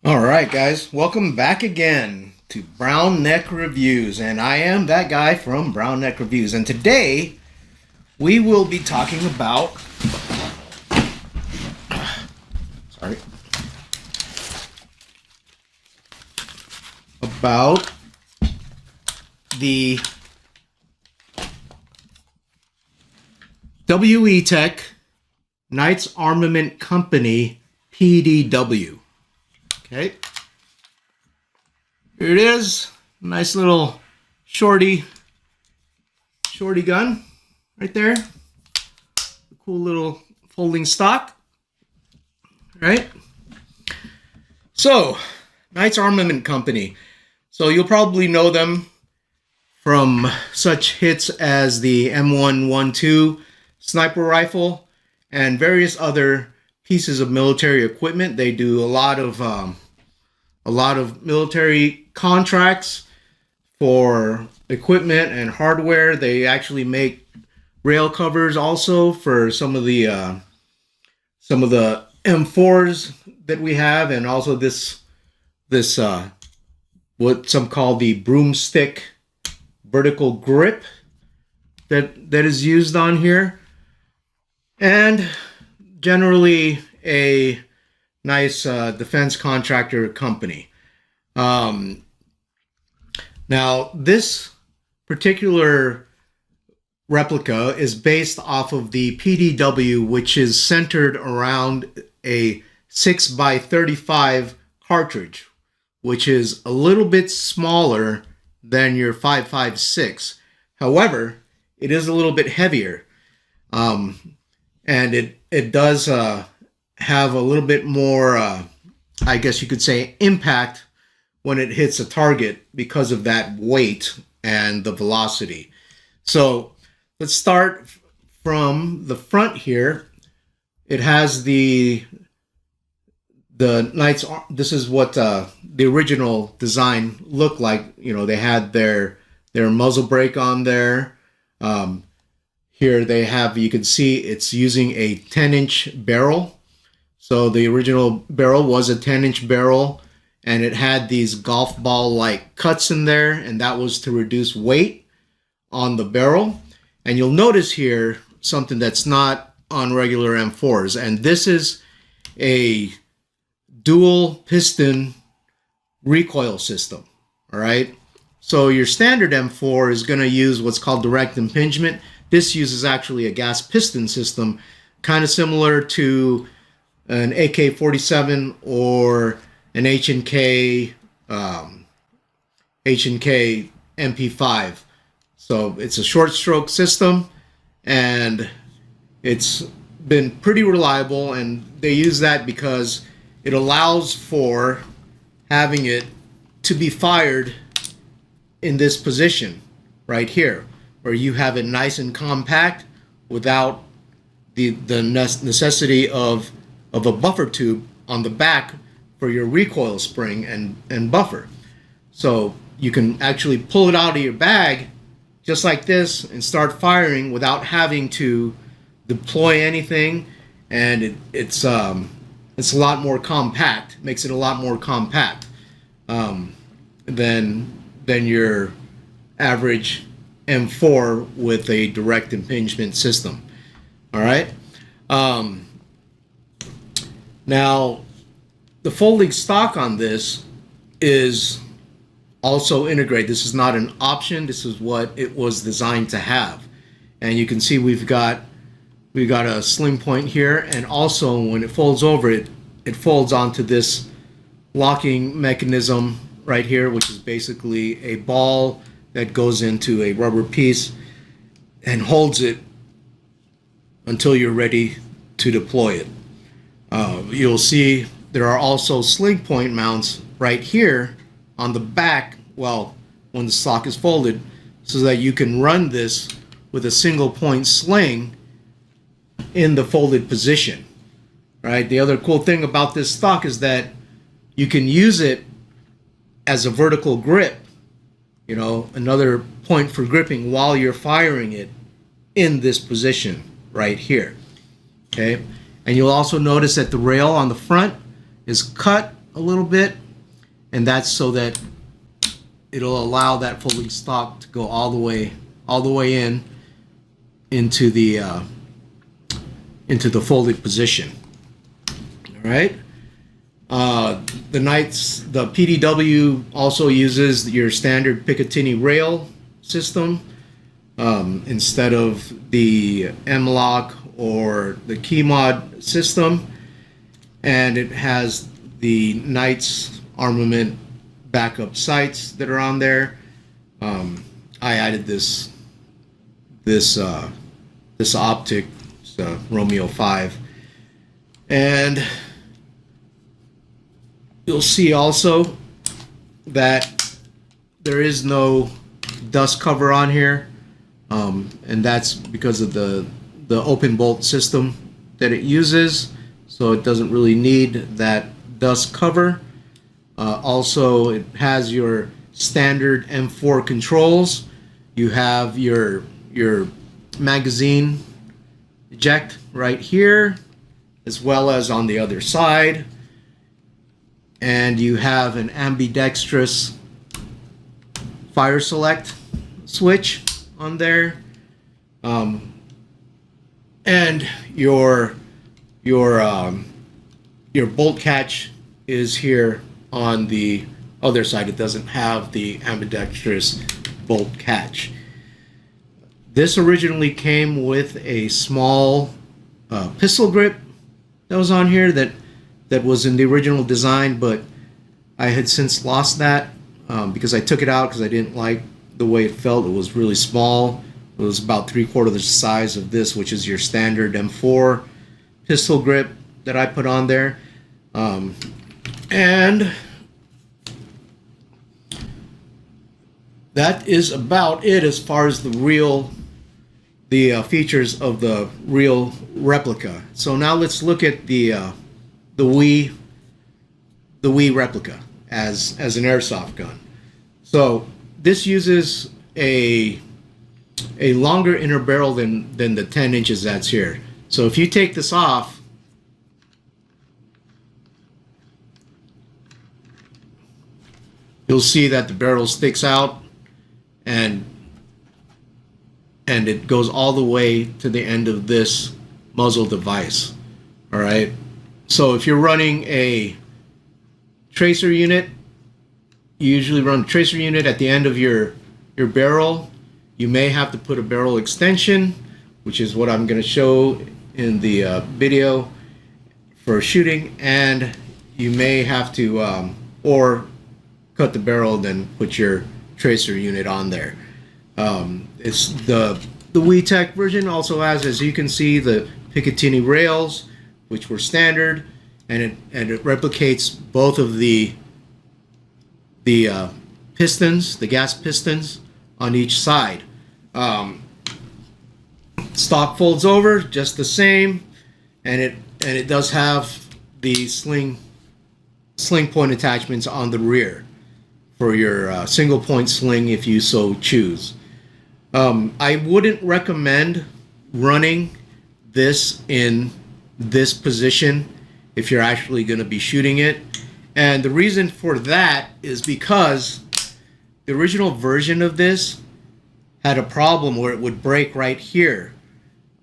All right, guys, welcome back again to Brown Neck Reviews, and I am that guy from Brown Neck Reviews, and today we will be talking about the WE Tech Knights Armament Company PDW. Okay, here it is. Nice little shorty gun right there. Cool little folding stock. Right? So, Knights Armament Company. So you'll probably know them from such hits as the M112 sniper rifle and various other pieces of military equipment. They do a lot of military contracts for equipment and hardware. They actually make rail covers also for some of the M4s that we have, and also this what some call the broomstick vertical grip that is used on here, and generally a nice defense contractor company. Now, this particular replica is based off of the PDW, which is centered around a 6x35 cartridge, which is a little bit smaller than your 5.56. However, it is a little bit heavier, and it does have a little bit more, I guess you could say, impact when it hits a target because of that weight and the velocity. So let's start from the front here. It has the Knights. This is what the original design looked like. You know, they had their muzzle brake on there. Here they have, you can see it's using a 10-inch barrel. So the original barrel was a 10-inch barrel, and it had these golf ball-like cuts in there, and that was to reduce weight on the barrel. And you'll notice here something that's not on regular M4s, and this is a dual piston recoil system. All right. So your standard M4 is going to use what's called direct impingement. This uses actually a gas piston system, kind of similar to an AK-47 or an H&K MP5. So it's a short stroke system, and it's been pretty reliable, and they use that because it allows for having it to be fired in this position right here, where you have it nice and compact without the necessity of a buffer tube on the back for your recoil spring and buffer. So you can actually pull it out of your bag just like this and start firing without having to deploy anything, and it's a lot more compact. Makes it a lot more compact than your average M4 with a direct impingement system. All right. Now, the folding stock on this is also integrated. This is not an option. This is what it was designed to have. And you can see we've got a sling point here, and also when it folds over, it folds onto this locking mechanism right here, which is basically a ball that goes into a rubber piece and holds it until you're ready to deploy it. You'll see there are also sling point mounts right here on the back, well, when the stock is folded, so that you can run this with a single point sling in the folded position. Right? The other cool thing about this stock is that you can use it as a vertical grip, you know, another point for gripping while you're firing it in this position right here. Okay, and you'll also notice that the rail on the front is cut a little bit, and that's so that it'll allow that folding stock to go all the way into the folded position. All right. The PDW also uses your standard Picatinny rail system instead of the M-LOK or the KeyMod system, and it has the Knights Armament backup sights that are on there. I added this optic, Romeo 5, and you'll see also that there is no dust cover on here, and that's because of the open bolt system that it uses, so it doesn't really need that dust cover. Also, it has your standard M4 controls. You have your magazine eject right here, as well as on the other side, and you have an ambidextrous fire select switch on there, and your bolt catch is here on the other side. It doesn't have the ambidextrous bolt catch. This originally came with a small pistol grip that was on here that was in the original design, but I had since lost that because I took it out because I didn't like the way it felt. It was really small. It was about 3/4 the size of this, which is your standard M4 pistol grip that I put on there. And that is about it as far as the features of the real replica. So now let's look at the Wii replica as an airsoft gun. So this uses a longer inner barrel than the 10 inches that's here. So if you take this off, you'll see that the barrel sticks out and it goes all the way to the end of this muzzle device. All right. So if you're running a tracer unit, you usually run a tracer unit at the end of your barrel. You may have to put a barrel extension, which is what I'm going to show in the video for shooting, and you may have to or cut the barrel, then put your tracer unit on there. It's the Wii Tech version also has, as you can see, the Picatinny rails, which were standard, and it replicates both of the pistons, the gas pistons on each side. Stock folds over just the same, and it does have the sling point attachments on the rear for your single point sling if you so choose. I wouldn't recommend running this in this position if you're actually going to be shooting it, and the reason for that is because the original version of this had a problem where it would break right here,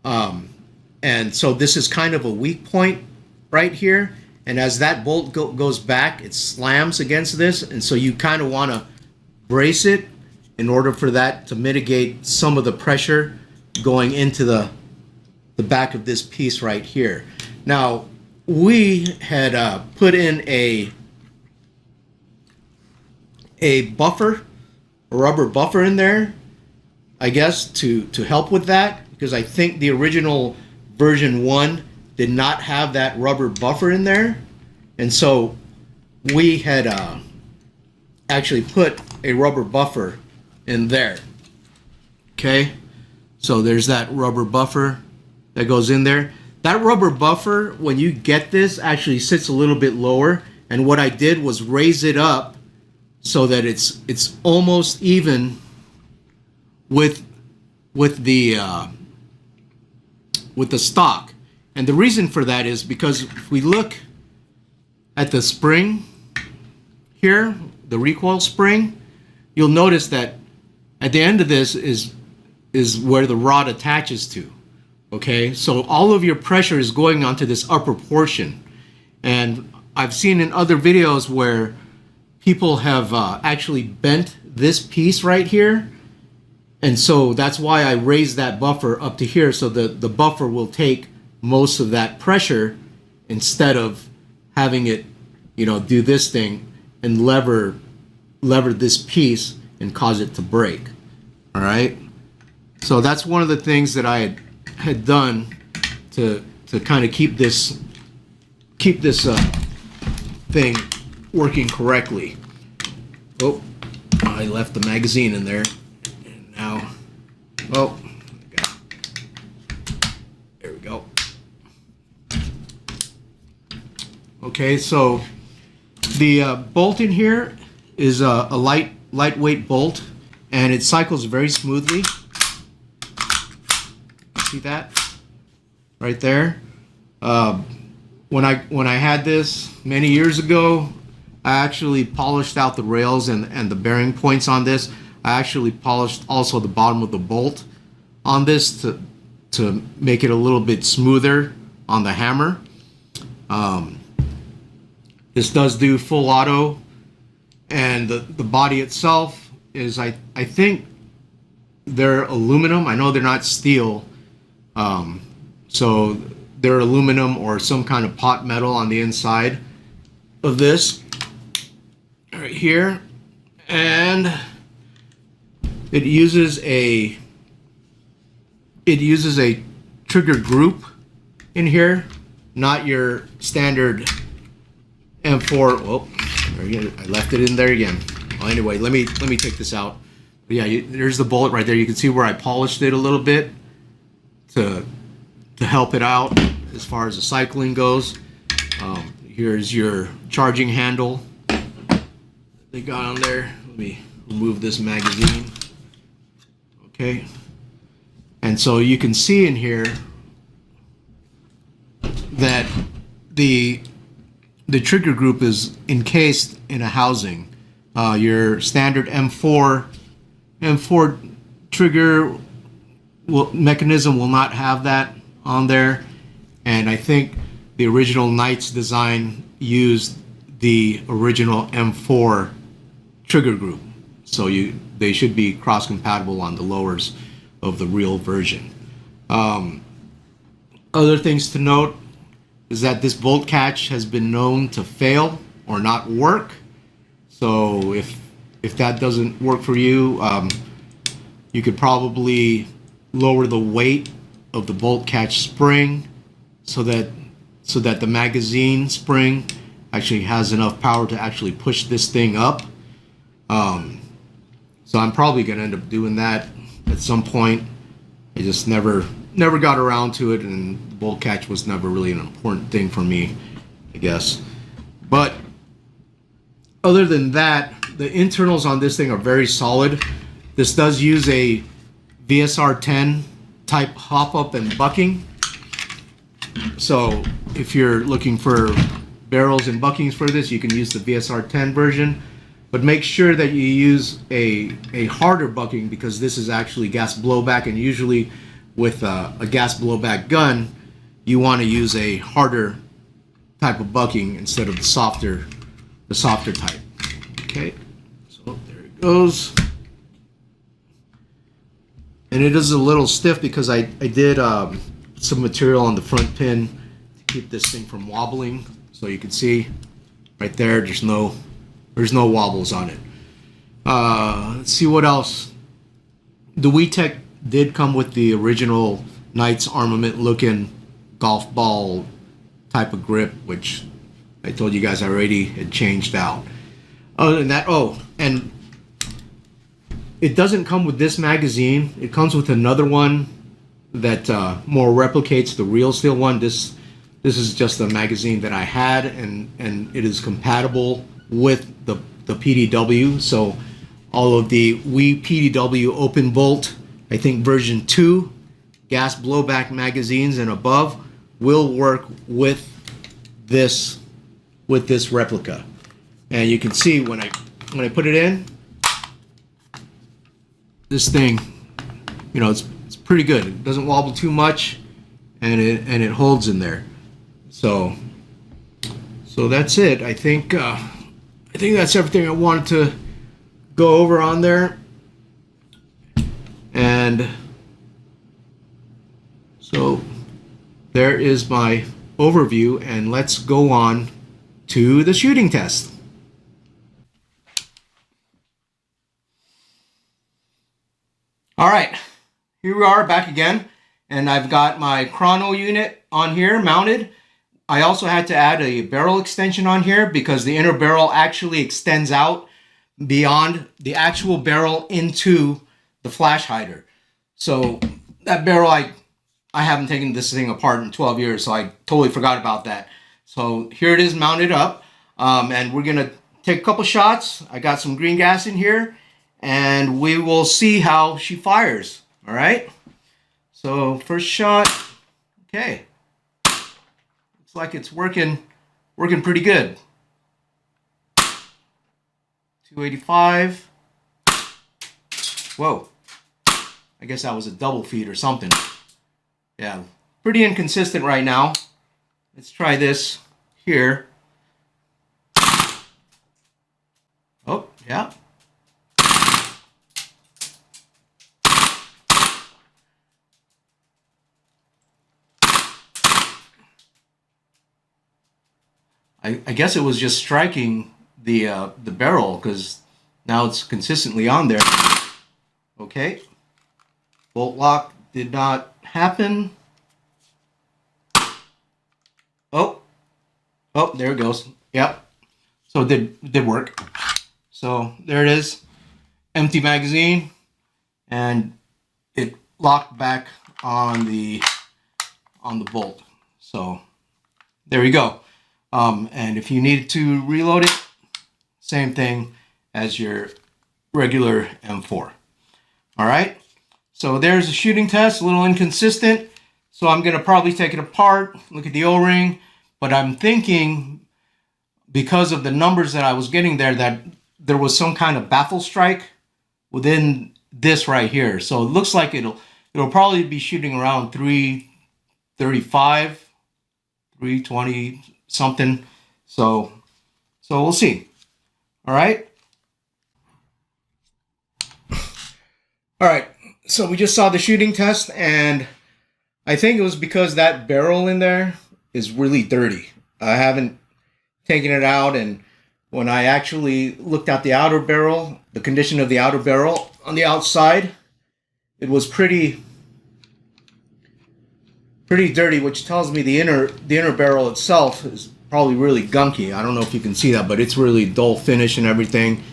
and so this is kind of a weak point right here, and as that bolt goes back, it slams against this, and so you kind of want to brace it in order for that to mitigate some of the pressure going into the back of this piece right here. Now, we had put in a buffer, a rubber buffer in there, I guess, to help with that, because I think the original version 1 did not have that rubber buffer in there, and so we had actually put a rubber buffer in there. Okay, so there's that rubber buffer that goes in there. That rubber buffer, when you get this, actually sits a little bit lower, and what I did was raise it up so that it's almost even with the stock. And the reason for that is because if we look at the spring here, the recoil spring, you'll notice that at the end of this is where the rod attaches to. Okay, so all of your pressure is going onto this upper portion. And I've seen in other videos where people have actually bent this piece right here. And so that's why I raised that buffer up to here, so that the buffer will take most of that pressure instead of having it, you know, do this thing and lever this piece and cause it to break. All right. So that's one of the things that I had done to kind of keep this thing working correctly. Oh, I left the magazine in there, and now, oh, there we go. Okay, so the bolt in here is a lightweight bolt, and it cycles very smoothly. See that right there? When I had this many years ago, I actually polished out the rails and the bearing points on this. I actually polished also the bottom of the bolt on this to make it a little bit smoother on the hammer. This does do full auto, and the body itself is, I think they're aluminum. I know they're not steel. So they're aluminum or some kind of pot metal on the inside of this right here, and it uses a trigger group in here, not your standard M4. Oh, I left it in there again. Well, anyway, let me take this out. But yeah, there's the bullet right there. You can see where I polished it a little bit to help it out as far as the cycling goes. Here's your charging handle they got on there. Let me remove this magazine. Okay, and so you can see in here that the trigger group is encased in a housing. Your standard M4 trigger mechanism will not have that on there, and I think the original Knights design used the original M4 trigger group, so they should be cross compatible on the lowers of the real version. Other things to note is that this bolt catch has been known to fail or not work. So if that doesn't work for you, you could probably lower the weight of the bolt catch spring so that the magazine spring actually has enough power to actually push this thing up. So I'm probably going to end up doing that at some point. I just never got around to it, and the bolt catch was never really an important thing for me, I guess. But other than that, the internals on this thing are very solid. This does use a VSR 10 type hop up and bucking. So if you're looking for barrels and buckings for this, you can use the VSR 10 version. But make sure that you use a harder bucking, because this is actually gas blowback, and usually with a gas blowback gun, you want to use a harder type of bucking instead of the softer type. Okay, so there it goes. And it is a little stiff because I did some material on the front pin to keep this thing from wobbling. So you can see right there, there's no wobbles on it. Let's see what else. The WeTech did come with the original Knights Armament looking golf ball type of grip, which I told you guys I already had changed out. Other than that, oh, and it doesn't come with this magazine. It comes with another one that more replicates the real steel one. This is just a magazine that I had, and it is compatible with the PDW. So all of the PDW open bolt, I think version 2 gas blowback magazines and above will work with this replica. And you can see when I put it in, this thing, you know, it's pretty good. It doesn't wobble too much, and it holds in there. So that's it. I think that's everything I wanted to go over on there. And so there is my overview, and let's go on to the shooting test. All right, here we are back again, and I've got my chrono unit on here mounted. I also had to add a barrel extension on here because the inner barrel actually extends out beyond the actual barrel into the flash hider. So that barrel, I haven't taken this thing apart in 12 years, so I totally forgot about that. So here it is mounted up, and we're gonna take a couple shots. I got some green gas in here, and we will see how she fires. All right, so first shot. Okay, looks like it's working pretty good. 285. Whoa, I guess that was a double feed or something. Yeah, pretty inconsistent right now. Let's try this here. Oh, yeah. I guess it was just striking the barrel, because now it's consistently on there. Okay. Bolt lock did not happen. Oh, there it goes. Yep. So it did work. So there it is. Empty magazine, and it locked back on the bolt. So there we go. And if you need to reload it, same thing as your regular M4. All right. So there's a shooting test, a little inconsistent. So I'm going to probably take it apart, look at the O-ring, but I'm thinking because of the numbers that I was getting there that there was some kind of baffle strike within this right here. So it looks like it'll probably be shooting around 335, 320 something. So we'll see. All right. All right. So we just saw the shooting test, and I think it was because that barrel in there is really dirty. I haven't taken it out, and when I actually looked at the outer barrel, the condition of the outer barrel on the outside, it was pretty dirty, which tells me the inner barrel itself is probably really gunky. I don't know if you can see that, but it's really dull finish and everything.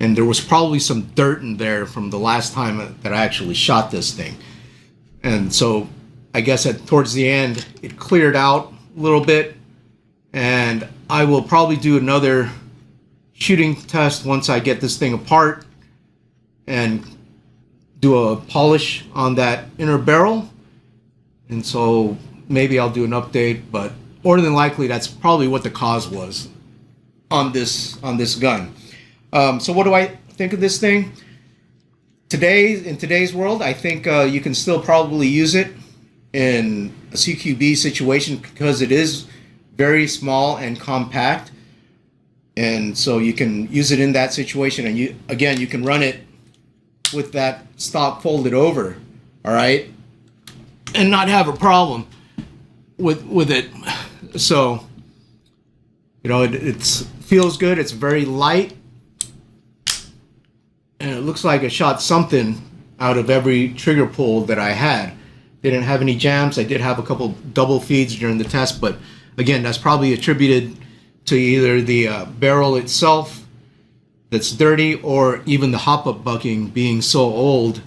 And there was probably some dirt in there from the last time that I actually shot this thing. And so I guess towards the end, it cleared out a little bit. And I will probably do another shooting test once I get this thing apart and do a polish on that inner barrel. And so maybe I'll do an update, but more than likely that's probably what the cause was on this gun. So what do I think of this thing? In today's world, I think you can still probably use it in a CQB situation because it is very small and compact. And so you can use it in that situation, and you can run it with that stock folded over, all right, and not have a problem with it. So, you know, it feels good. It's very light, and it looks like I shot something out of every trigger pull that I had. Didn't have any jams. I did have a couple double feeds during the test, but again, that's probably attributed to either the barrel itself that's dirty, or even the hop-up bucking being so old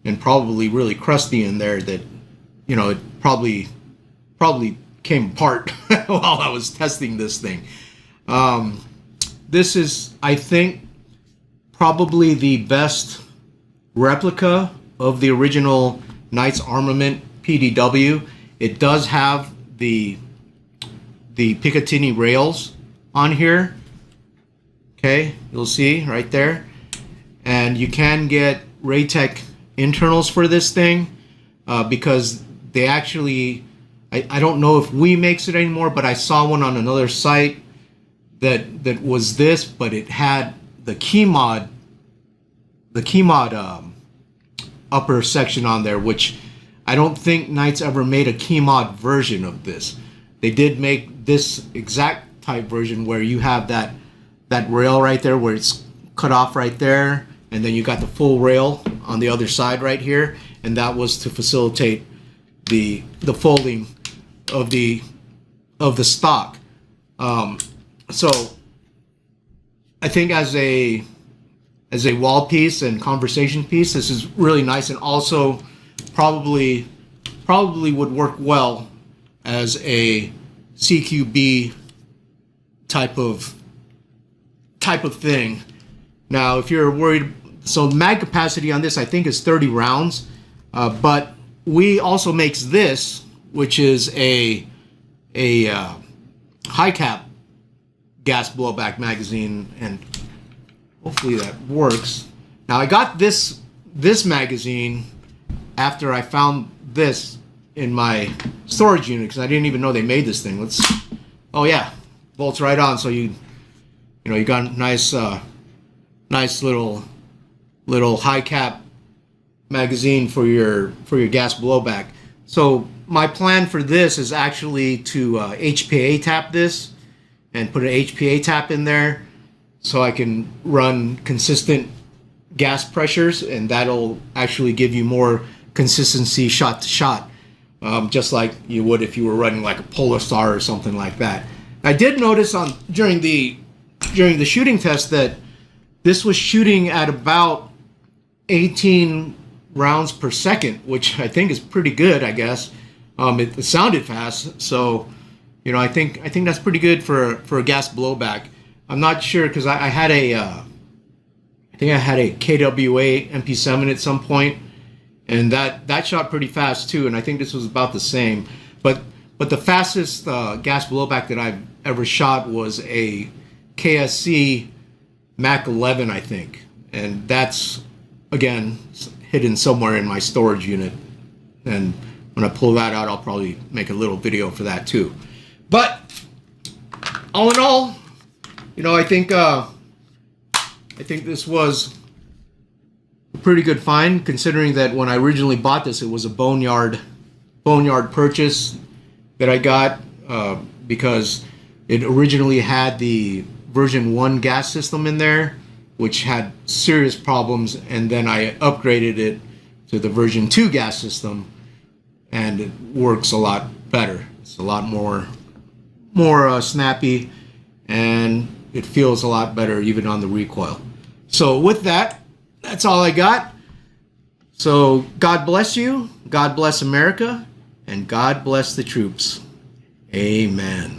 and probably really crusty in there that, you know, it probably came apart while I was testing this thing. This is, I think, probably the best replica of the original Knights Armament PDW. It does have the Picatinny rails on here, Okay, you'll see right there. And you can get Raytech internals for this thing because they actually, I don't know if we makes it anymore, but I saw one on another site that was this, but it had the key mod upper section on there, which I don't think Knights ever made a key mod version of this. They did make this exact type version where you have that rail right there where it's cut off right there, and then you got the full rail on the other side right here, and that was to facilitate the folding of the stock. So I think as a wall piece and conversation piece, this is really nice, and also probably would work well as a CQB type of thing. Now, if you're worried, so mag capacity on this I think is 30 rounds, but we also makes this, which is a high cap gas blowback magazine, and hopefully that works. Now I got this magazine after I found this in my storage unit because I didn't even know they made this thing. Oh yeah, bolts right on. So you got a nice little high cap magazine for your gas blowback. So my plan for this is actually to HPA tap this and put an HPA tap in there so I can run consistent gas pressures, and that'll actually give you more consistency shot to shot, just like you would if you were running like a Polar Star or something like that. I did notice during the shooting test that this was shooting at about 18 rounds per second, which I think is pretty good, I guess. It sounded fast, so I think that's pretty good for a gas blowback. I'm not sure because I had I think I had a KWA MP7 at some point, and that shot pretty fast too, and I think this was about the same. But the fastest gas blowback that I've ever shot was a KSC Mac 11, I think, and that's again hidden somewhere in my storage unit, and when I pull that out I'll probably make a little video for that too. But all in all, I think this was a pretty good find, considering that when I originally bought this, it was a boneyard purchase that I got because it originally had the version 1 gas system in there, which had serious problems, and then I upgraded it to the version 2 gas system, and it works a lot better. It's a lot more snappy, and it feels a lot better even on the recoil. So with that, that's all I got. So God bless you, God bless America, and God bless the troops. Amen.